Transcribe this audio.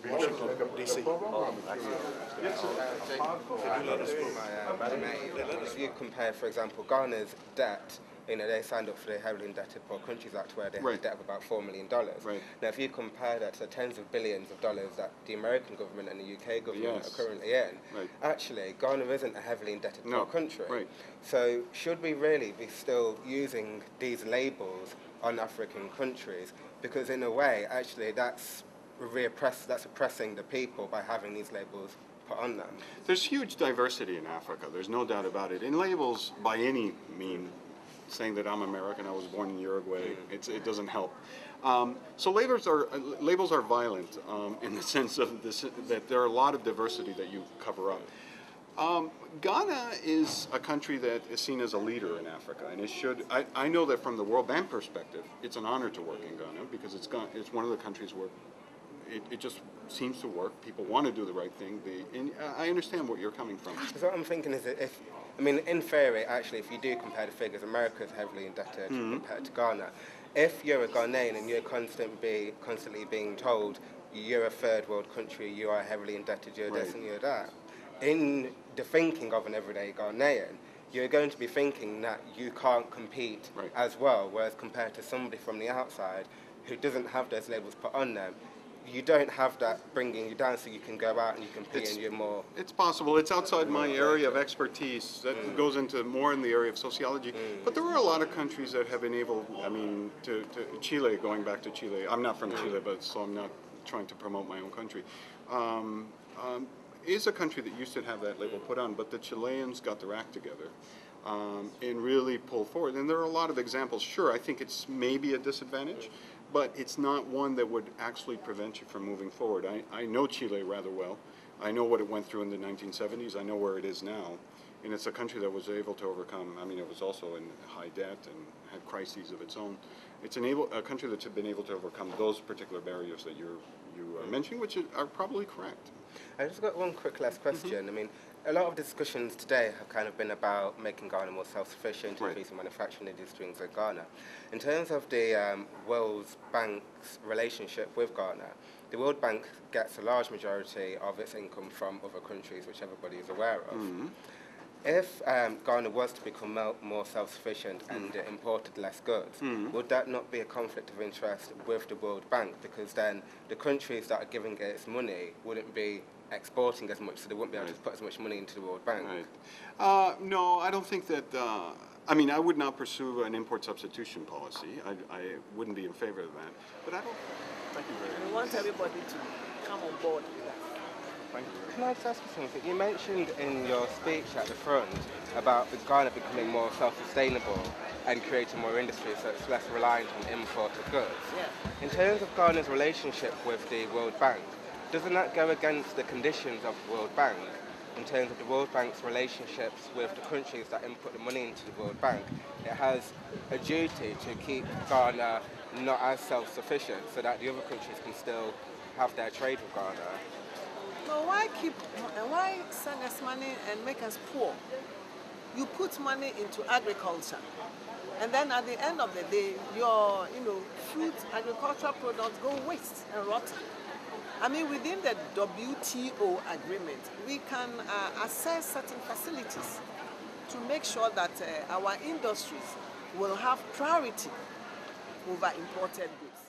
Washington, DC. If you compare, for example, Ghana's debt, they signed up for the Heavily Indebted Poor Countries Act, where they have a debt of about $4 million. Right. Now, if you compare that to the tens of billions of dollars that the American government and the UK government are currently in, actually, Ghana isn't a heavily indebted poor country. Right. So, should we really be still using these labels on African countries? Because in a way, actually, that's oppressing the people by having these labels put on them. There's huge diversity in Africa. There's no doubt about it. And labels, by any means, saying that I'm American, I was born in Uruguay, it doesn't help. So labels are violent in the sense of that there are a lot of diversity that you cover up. Ghana is a country that is seen as a leader in Africa, and it should. I know that from the World Bank perspective, it's an honor to work in Ghana because it's one of the countries where it just seems to work. People want to do the right thing. And I understand where you're coming from. So what I'm thinking is that in theory, actually, if you do compare the figures, America's heavily indebted compared to Ghana. If you're a Ghanaian and you're constantly being told you're a third world country, you are heavily indebted, you're this and you're that, in the thinking of an everyday Ghanaian, you're going to be thinking that you can't compete as well, whereas compared to somebody from the outside who doesn't have those labels put on them, you don't have that bringing you down so you can go out and you compete and you're more... It's possible. It's outside my area of expertise. That goes into more in the area of sociology. But there are a lot of countries that have been able, to Chile, going back to Chile. I'm not from Chile, but so I'm not trying to promote my own country. Is a country that used to have that label put on, but the Chileans got their act together and really pulled forward. And there are a lot of examples. Sure, I think it's maybe a disadvantage, but it's not one that would actually prevent you from moving forward. I know Chile rather well. I know what it went through in the 1970s. I know where it is now. And it's a country that was able to overcome, it was also in high debt and had crises of its own. It's a country that's been able to overcome those particular barriers that you are mentioning, which are probably correct. I just got one quick last question. A lot of discussions today have kind of been about making Ghana more self-sufficient, increasing manufacturing industry in Ghana. In terms of the World Bank's relationship with Ghana, the World Bank gets a large majority of its income from other countries, which everybody is aware of. If Ghana was to become more self-sufficient and imported less goods, would that not be a conflict of interest with the World Bank? Because then the countries that are giving it its money wouldn't be exporting as much, so they wouldn't be able to put as much money into the World Bank. No, I don't think that... I would not pursue an import substitution policy. I wouldn't be in favor of that. But I don't... Thank you very much. We want everybody to come on board with that. Thank you. Can I just ask you something? You mentioned in your speech at the front about Ghana becoming more self-sustainable and creating more industry, so it's less reliant on import of goods. In terms of Ghana's relationship with the World Bank, doesn't that go against the conditions of the World Bank in terms of the World Bank's relationships with the countries that input the money into the World Bank? It has a duty to keep Ghana not as self-sufficient so that the other countries can still have their trade with Ghana. No, why send us money and make us poor? You put money into agriculture, and then at the end of the day, your fruit, agricultural products go waste and rotten. Within the WTO agreement, we can assess certain facilities to make sure that our industries will have priority over imported goods.